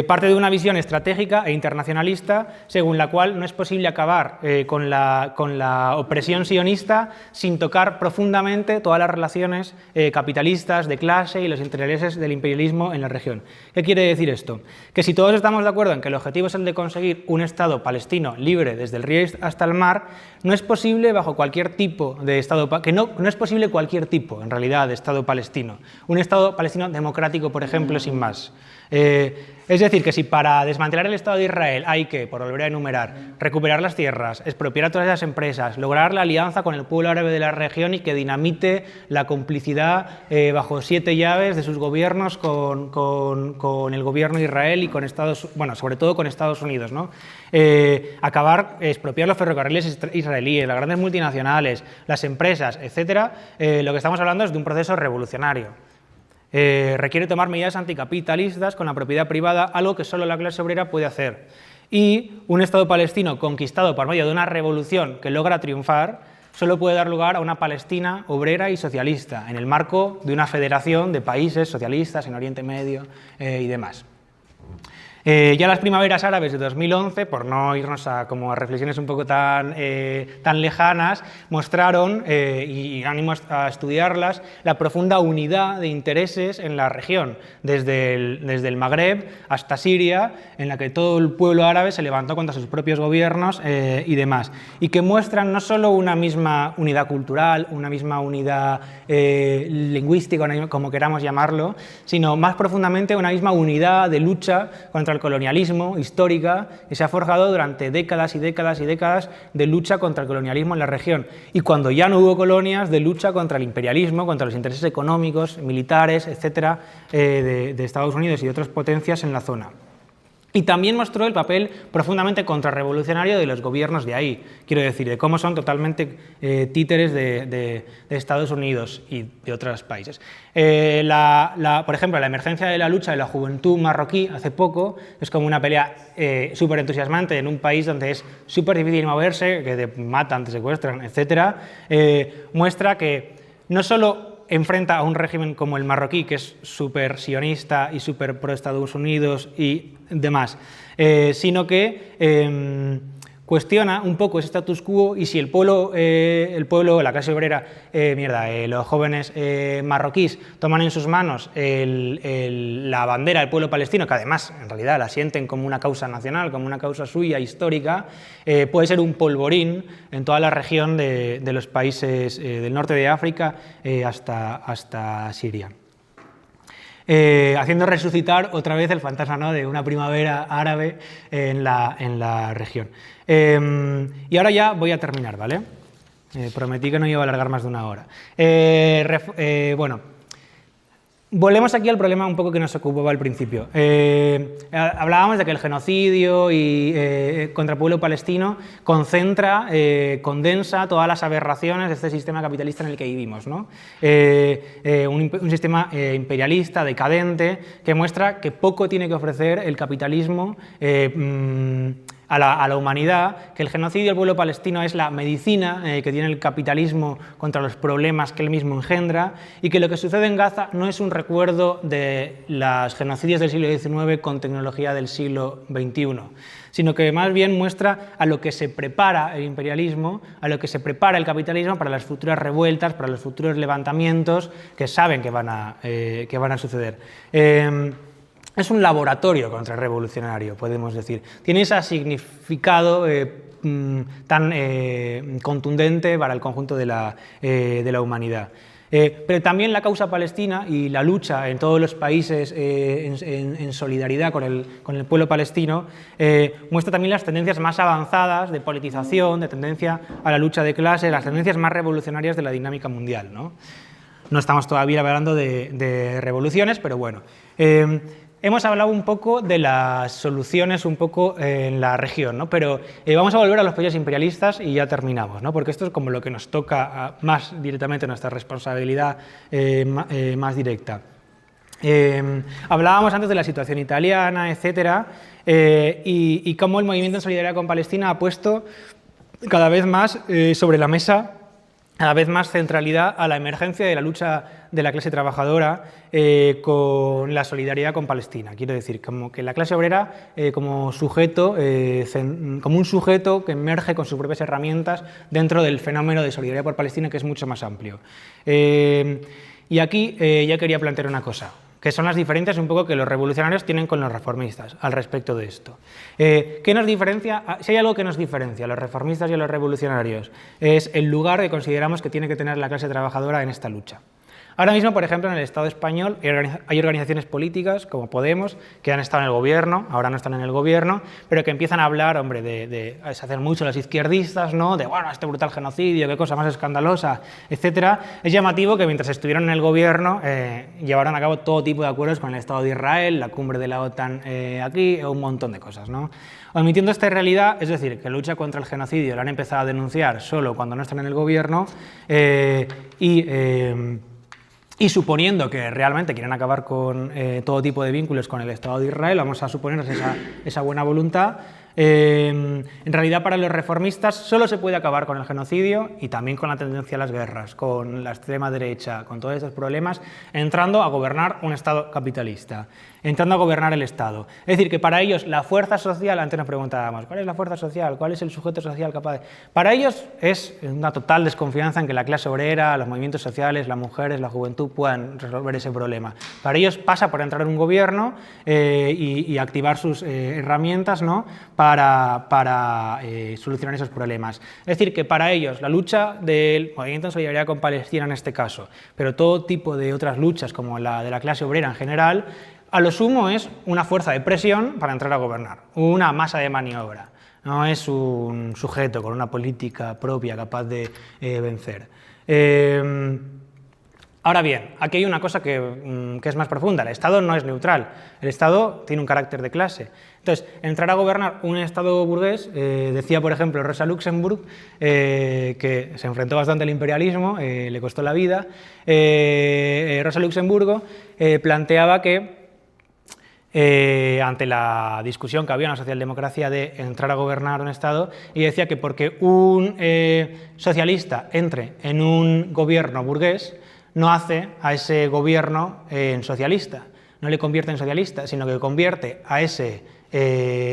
parte de una visión estratégica e internacionalista según la cual no es posible acabar con la opresión sionista sin tocar profundamente todas las relaciones capitalistas de clase y los intereses del imperialismo en la región. ¿Qué quiere decir esto? Que si todos estamos de acuerdo en que el objetivo es el de conseguir un Estado palestino libre desde el río hasta el mar, no es posible bajo cualquier tipo de Estado, no es posible cualquier tipo, en realidad, de Estado palestino. Un Estado palestino democrático, por ejemplo, sin más. Es decir, que si para desmantelar el Estado de Israel hay que, por volver a enumerar, recuperar las tierras, expropiar a todas las empresas, lograr la alianza con el pueblo árabe de la región y que dinamite la complicidad bajo 7 llaves de sus gobiernos con el gobierno de Israel y con sobre todo con Estados Unidos, ¿no? Expropiar los ferrocarriles israelíes, las grandes multinacionales, las empresas, etcétera, lo que estamos hablando es de un proceso revolucionario. Requiere tomar medidas anticapitalistas con la propiedad privada, algo que solo la clase obrera puede hacer. Y un Estado palestino conquistado por medio de una revolución que logra triunfar solo puede dar lugar a una Palestina obrera y socialista, en el marco de una federación de países socialistas en Oriente Medio y demás. Ya las primaveras árabes de 2011, por no irnos a reflexiones un poco tan lejanas, mostraron, y ánimo a estudiarlas, la profunda unidad de intereses en la región, desde el Magreb hasta Siria, en la que todo el pueblo árabe se levantó contra sus propios gobiernos y demás, y que muestran no solo una misma unidad cultural, una misma unidad lingüística, como queramos llamarlo, sino más profundamente una misma unidad de lucha contra el colonialismo histórica que se ha forjado durante décadas y décadas y décadas de lucha contra el colonialismo en la región. Y cuando ya no hubo colonias, de lucha contra el imperialismo, contra los intereses económicos, militares, etcétera, de Estados Unidos y de otras potencias en la zona. Y también mostró el papel profundamente contrarrevolucionario de los gobiernos de ahí, quiero decir, de cómo son totalmente títeres de Estados Unidos y de otros países. Por ejemplo, la emergencia de la lucha de la juventud marroquí hace poco es como una pelea súper entusiasmante en un país donde es súper difícil moverse, que te matan, te secuestran, etc. Muestra que no solo enfrenta a un régimen como el marroquí, que es súper sionista y súper pro Estados Unidos y demás, sino que cuestiona un poco ese status quo y si el pueblo, la clase obrera, los jóvenes marroquíes toman en sus manos la bandera del pueblo palestino, que además en realidad la sienten como una causa nacional, como una causa suya, histórica, puede ser un polvorín en toda la región de los países del norte de África hasta Siria. Haciendo resucitar otra vez el fantasma, ¿no?, de una primavera árabe en la región. Y ahora ya voy a terminar, ¿vale? Prometí que no iba a alargar más de una hora. Bueno, volvemos aquí al problema un poco que nos ocupaba al principio. Hablábamos de que el genocidio contra el pueblo palestino condensa todas las aberraciones de este sistema capitalista en el que vivimos, ¿no? Un sistema imperialista, decadente, que muestra que poco tiene que ofrecer el capitalismo a la humanidad, que el genocidio del pueblo palestino es la medicina que tiene el capitalismo contra los problemas que él mismo engendra, y que lo que sucede en Gaza no es un recuerdo de los genocidios del siglo XIX con tecnología del siglo XXI, sino que más bien muestra a lo que se prepara el imperialismo, a lo que se prepara el capitalismo para las futuras revueltas, para los futuros levantamientos que saben que van a suceder. Es un laboratorio contrarrevolucionario, podemos decir. Tiene ese significado tan contundente para el conjunto de la humanidad. Pero también la causa palestina y la lucha en todos los países en solidaridad con el pueblo palestino muestra también las tendencias más avanzadas de politización, de tendencia a la lucha de clases, las tendencias más revolucionarias de la dinámica mundial, ¿no? No estamos todavía hablando de revoluciones, pero bueno. Hemos hablado un poco de las soluciones un poco en la región, ¿no? Pero vamos a volver a los países imperialistas y ya terminamos, ¿no? Porque esto es como lo que nos toca más directamente, nuestra responsabilidad más directa. Hablábamos antes de la situación italiana, etcétera, y cómo el movimiento en solidaridad con Palestina ha puesto cada vez más sobre la mesa, cada vez más centralidad a la emergencia de la lucha de la clase trabajadora con la solidaridad con Palestina. Quiero decir, como que la clase obrera como un sujeto que emerge con sus propias herramientas dentro del fenómeno de solidaridad por Palestina, que es mucho más amplio. Y aquí ya quería plantear una cosa, que son las diferencias un poco que los revolucionarios tienen con los reformistas al respecto de esto. ¿Qué nos diferencia? Si hay algo que nos diferencia a los reformistas y a los revolucionarios, es el lugar que consideramos que tiene que tener la clase trabajadora en esta lucha. Ahora mismo, por ejemplo, en el Estado español hay organizaciones políticas como Podemos, que han estado en el gobierno, ahora no están en el gobierno, pero que empiezan a hablar, hombre, de hacer mucho los izquierdistas, ¿no? De, bueno, este brutal genocidio, qué cosa más escandalosa, etcétera. Es llamativo que mientras estuvieron en el gobierno llevaron a cabo todo tipo de acuerdos con el Estado de Israel, la cumbre de la OTAN aquí, un montón de cosas, ¿no? Omitiendo esta realidad, es decir, que la lucha contra el genocidio la han empezado a denunciar solo cuando no están en el gobierno y suponiendo que realmente quieren acabar con todo tipo de vínculos con el Estado de Israel, vamos a suponer esa buena voluntad, en realidad para los reformistas solo se puede acabar con el genocidio y también con la tendencia a las guerras, con la extrema derecha, con todos estos problemas, entrando a gobernar un Estado capitalista, entrando a gobernar el Estado. Es decir, que para ellos la fuerza social, antes nos preguntábamos, ¿cuál es la fuerza social? ¿Cuál es el sujeto social capaz de...? Para ellos es una total desconfianza en que la clase obrera, los movimientos sociales, las mujeres, la juventud puedan resolver ese problema. Para ellos pasa por entrar en un gobierno y activar sus herramientas, ¿no?, para solucionar esos problemas. Es decir, que para ellos la lucha del movimiento en solidaridad con Palestina en este caso, pero todo tipo de otras luchas como la de la clase obrera en general, a lo sumo es una fuerza de presión para entrar a gobernar, una masa de maniobra, no es un sujeto con una política propia capaz de vencer. Ahora bien, aquí hay una cosa que es más profunda. El Estado no es neutral, el Estado tiene un carácter de clase. Entonces, entrar a gobernar un Estado burgués, decía por ejemplo Rosa Luxemburg, que se enfrentó bastante al imperialismo, le costó la vida, Rosa Luxemburgo planteaba que ante la discusión que había en la socialdemocracia de entrar a gobernar un Estado, y decía que porque un socialista entre en un gobierno burgués, no hace a ese gobierno en socialista, no le convierte en socialista, sino que convierte a ese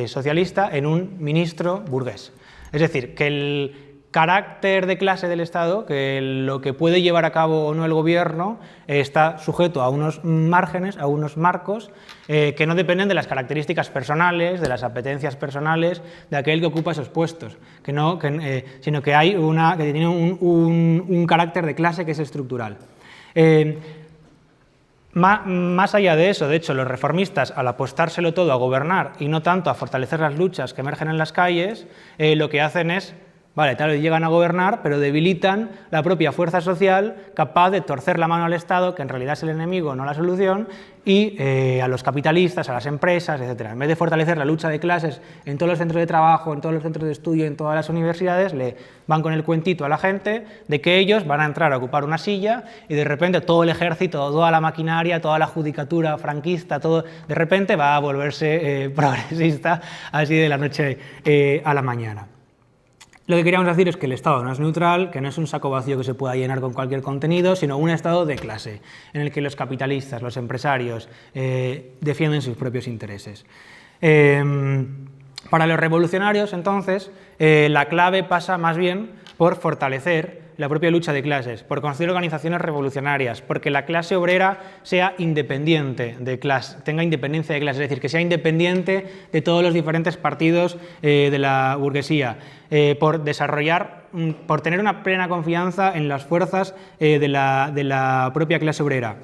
socialista en un ministro burgués. Es decir, que el carácter de clase del Estado, que lo que puede llevar a cabo o no el gobierno, está sujeto a unos márgenes, a unos marcos, que no dependen de las características personales, de las apetencias personales de aquel que ocupa esos puestos, sino que tiene un carácter de clase que es estructural. Más allá de eso, de hecho, los reformistas, al apostárselo todo a gobernar y no tanto a fortalecer las luchas que emergen en las calles, lo que hacen es Vale, tal vez llegan a gobernar, pero debilitan la propia fuerza social capaz de torcer la mano al Estado, que en realidad es el enemigo, no la solución, y a los capitalistas, a las empresas, etc. En vez de fortalecer la lucha de clases en todos los centros de trabajo, en todos los centros de estudio, en todas las universidades, le van con el cuentito a la gente de que ellos van a entrar a ocupar una silla y de repente todo el ejército, toda la maquinaria, toda la judicatura franquista, todo de repente va a volverse progresista así de la noche a la mañana. Lo que queríamos decir es que el Estado no es neutral, que no es un saco vacío que se pueda llenar con cualquier contenido, sino un Estado de clase, en el que los capitalistas, los empresarios, defienden sus propios intereses. Para los revolucionarios, entonces, la clave pasa más bien por fortalecer la propia lucha de clases, por construir organizaciones revolucionarias, porque la clase obrera sea independiente de clase, tenga independencia de clase, es decir, que sea independiente de todos los diferentes partidos de la burguesía, por desarrollar, por tener una plena confianza en las fuerzas de la propia clase obrera.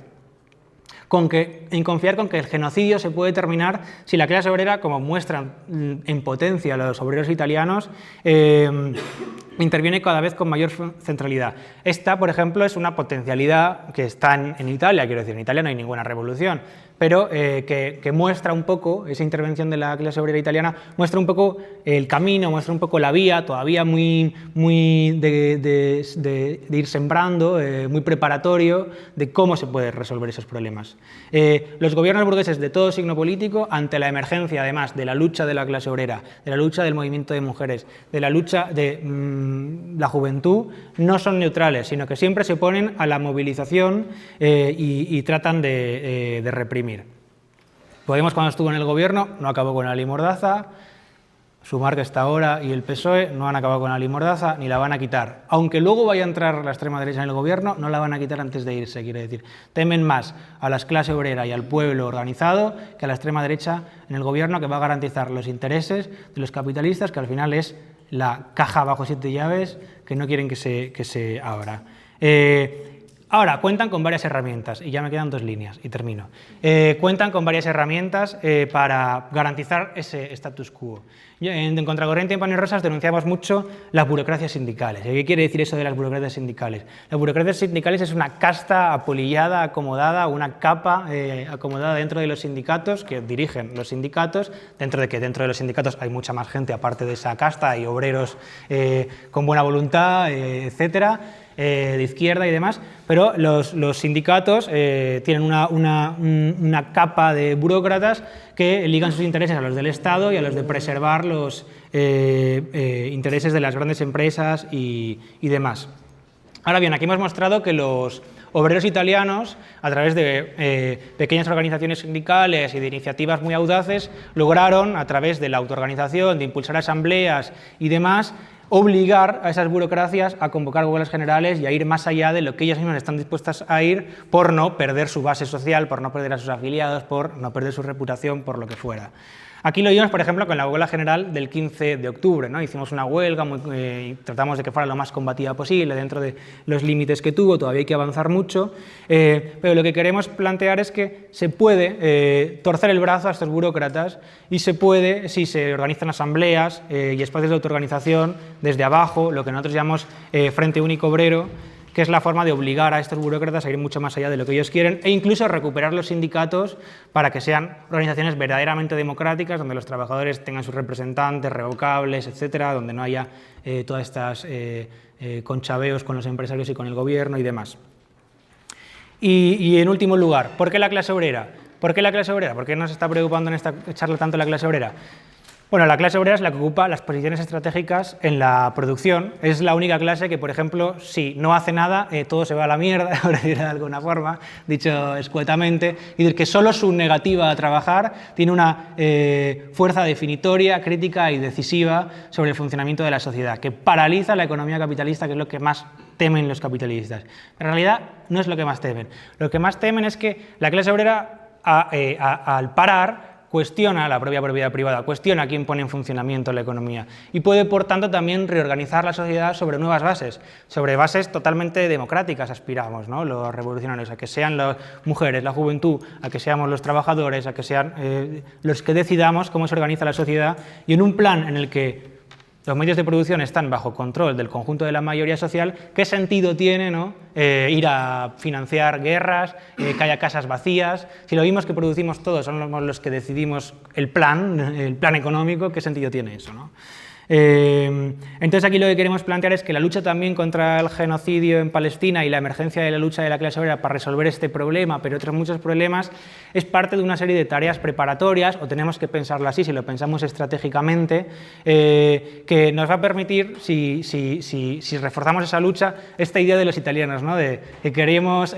En confiar con que el genocidio se puede terminar si la clase obrera, como muestran en potencia los obreros italianos, interviene cada vez con mayor centralidad. Esta, por ejemplo, es una potencialidad que está en Italia, quiero decir, en Italia no hay ninguna revolución, pero que muestra un poco, esa intervención de la clase obrera italiana, muestra un poco el camino, muestra un poco la vía, todavía muy de ir sembrando, muy preparatorio de cómo se puede resolver esos problemas. Los gobiernos burgueses de todo signo político, ante la emergencia además de la lucha de la clase obrera, de la lucha del movimiento de mujeres, de la lucha de la juventud, no son neutrales, sino que siempre se oponen a la movilización y tratan de reprimir. Podemos, cuando estuvo en el gobierno, no acabó con la ley Mordaza. Sumar que está ahora y el PSOE no han acabado con la ley Mordaza ni la van a quitar. Aunque luego vaya a entrar la extrema derecha en el gobierno, no la van a quitar antes de irse, quiere decir. Temen más a la clase obrera y al pueblo organizado que a la extrema derecha en el gobierno, que va a garantizar los intereses de los capitalistas, que al final es la caja bajo 7 llaves que no quieren que se abra. Ahora, cuentan con varias herramientas, y ya me quedan 2 líneas, y termino. Cuentan con varias herramientas para garantizar ese status quo. En Contracorriente y en Paños Rosas denunciamos mucho las burocracias sindicales. ¿Qué quiere decir eso de las burocracias sindicales? Las burocracias sindicales es una casta apolillada, acomodada, una capa acomodada dentro de los sindicatos, que dirigen los sindicatos, dentro de los sindicatos hay mucha más gente aparte de esa casta, hay obreros con buena voluntad, etcétera, de izquierda y demás, pero los sindicatos tienen una capa de burócratas que ligan sus intereses a los del Estado y a los de preservar los intereses de las grandes empresas y demás. Ahora bien, aquí hemos mostrado que los obreros italianos, a través de pequeñas organizaciones sindicales y de iniciativas muy audaces, lograron, a través de la autoorganización, de impulsar asambleas y demás, obligar a esas burocracias a convocar huelgas generales y a ir más allá de lo que ellas mismas están dispuestas a ir por no perder su base social, por no perder a sus afiliados, por no perder su reputación, por lo que fuera. Aquí lo vimos, por ejemplo, con la huelga general del 15 de octubre, ¿no? Hicimos una huelga, tratamos de que fuera lo más combativa posible dentro de los límites que tuvo, todavía hay que avanzar mucho, pero lo que queremos plantear es que se puede torcer el brazo a estos burócratas y se puede, si se organizan asambleas y espacios de autoorganización desde abajo, lo que nosotros llamamos Frente Único Obrero, que es la forma de obligar a estos burócratas a ir mucho más allá de lo que ellos quieren e incluso recuperar los sindicatos para que sean organizaciones verdaderamente democráticas, donde los trabajadores tengan sus representantes revocables, etcétera, donde no haya todas estas conchaveos con los empresarios y con el gobierno y demás. Y en último lugar, ¿por qué la clase obrera? ¿Por qué la clase obrera? ¿Por qué nos está preocupando en esta charla tanto la clase obrera? Bueno, la clase obrera es la que ocupa las posiciones estratégicas en la producción. Es la única clase que, por ejemplo, si no hace nada, todo se va a la mierda, por decirlo de alguna forma, dicho escuetamente, y decir que solo su negativa a trabajar tiene una fuerza definitoria, crítica y decisiva sobre el funcionamiento de la sociedad, que paraliza la economía capitalista, que es lo que más temen los capitalistas. En realidad, no es lo que más temen. Lo que más temen es que la clase obrera, al parar, cuestiona la propia propiedad privada, cuestiona quién pone en funcionamiento la economía y puede, por tanto, también reorganizar la sociedad sobre nuevas bases, sobre bases totalmente democráticas, aspiramos, ¿no? Los revolucionarios, a que sean las mujeres, la juventud, a que seamos los trabajadores, a que sean los que decidamos cómo se organiza la sociedad y en un plan en el que los medios de producción están bajo control del conjunto de la mayoría social, ¿qué sentido tiene, ¿no? Ir a financiar guerras, que haya casas vacías? Si lo mismo que producimos todos somos los que decidimos el plan económico, ¿qué sentido tiene eso, ¿no? Entonces aquí lo que queremos plantear es que la lucha también contra el genocidio en Palestina y la emergencia de la lucha de la clase obrera para resolver este problema, pero otros muchos problemas, es parte de una serie de tareas preparatorias, o tenemos que pensarlo así, si lo pensamos estratégicamente, que nos va a permitir, si reforzamos esa lucha, esta idea de los italianos, ¿no? De que queremos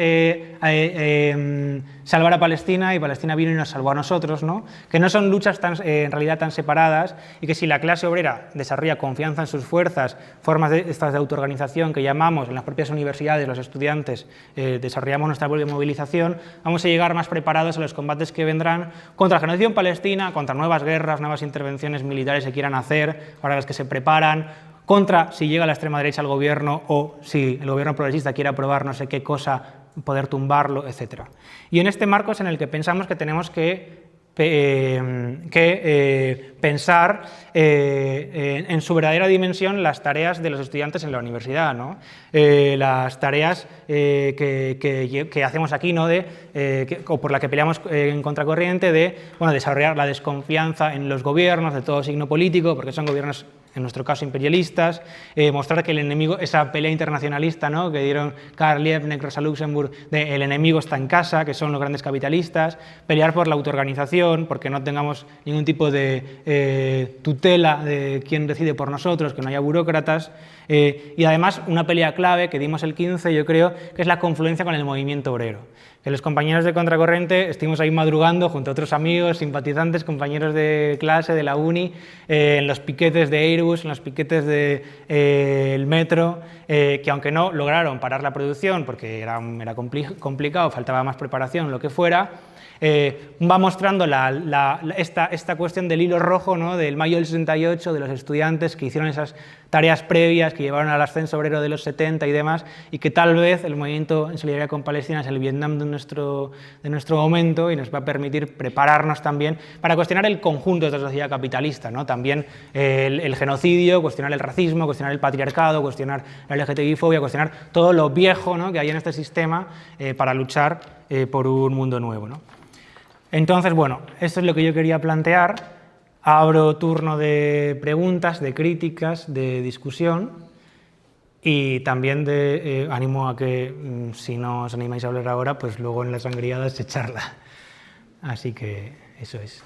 salvar a Palestina y Palestina vino y nos salvó a nosotros, ¿no? Que no son luchas en realidad tan separadas, y que si la clase obrera desarrolla confianza en sus fuerzas, formas estas de autoorganización que llamamos en las propias universidades, los estudiantes, desarrollamos nuestra propia movilización, vamos a llegar más preparados a los combates que vendrán contra el genocidio en Palestina, contra nuevas guerras, nuevas intervenciones militares que quieran hacer, para las que se preparan, contra si llega la extrema derecha al gobierno o si el gobierno progresista quiere aprobar no sé qué cosa, poder tumbarlo, etc. Y en este marco es en el que pensamos que tenemos que pensar en su verdadera dimensión las tareas de los estudiantes en la universidad, ¿no? Las tareas que hacemos aquí, ¿no? O por la que peleamos en contracorriente, de desarrollar la desconfianza en los gobiernos de todo signo político, porque son gobiernos, en nuestro caso, imperialistas, mostrar que el enemigo, esa pelea internacionalista, ¿no? Que dieron Karl Liebknecht, Rosa Luxemburg, de el enemigo está en casa, que son los grandes capitalistas, pelear por la autoorganización, porque no tengamos ningún tipo de tutela de quién decide por nosotros, que no haya burócratas, y además una pelea clave que dimos el 15, yo creo, que es la confluencia con el movimiento obrero. Que los compañeros de Contracorriente estuvimos ahí madrugando junto a otros amigos, simpatizantes, compañeros de clase, de la uni, en los piquetes de Airbus, en los piquetes del metro, que aunque no lograron parar la producción porque era complicado, faltaba más preparación, lo que fuera, va mostrando esta cuestión del hilo rojo, ¿no? Del mayo del 68, de los estudiantes que hicieron esas tareas previas que llevaron al ascenso obrero de los 70 y demás, y que tal vez el movimiento en solidaridad con Palestina es el Vietnam de nuestro momento, y nos va a permitir prepararnos también para cuestionar el conjunto de esta sociedad capitalista, ¿no? También el genocidio, cuestionar el racismo, cuestionar el patriarcado, cuestionar la LGTBI-fobia, cuestionar todo lo viejo, ¿no? Que hay en este sistema para luchar por un mundo nuevo, ¿no? Entonces, bueno, esto es lo que yo quería plantear. Abro turno de preguntas, de críticas, de discusión, y también animo a que, si no os animáis a hablar ahora, pues luego en las sangriadas se charla. Así que eso es.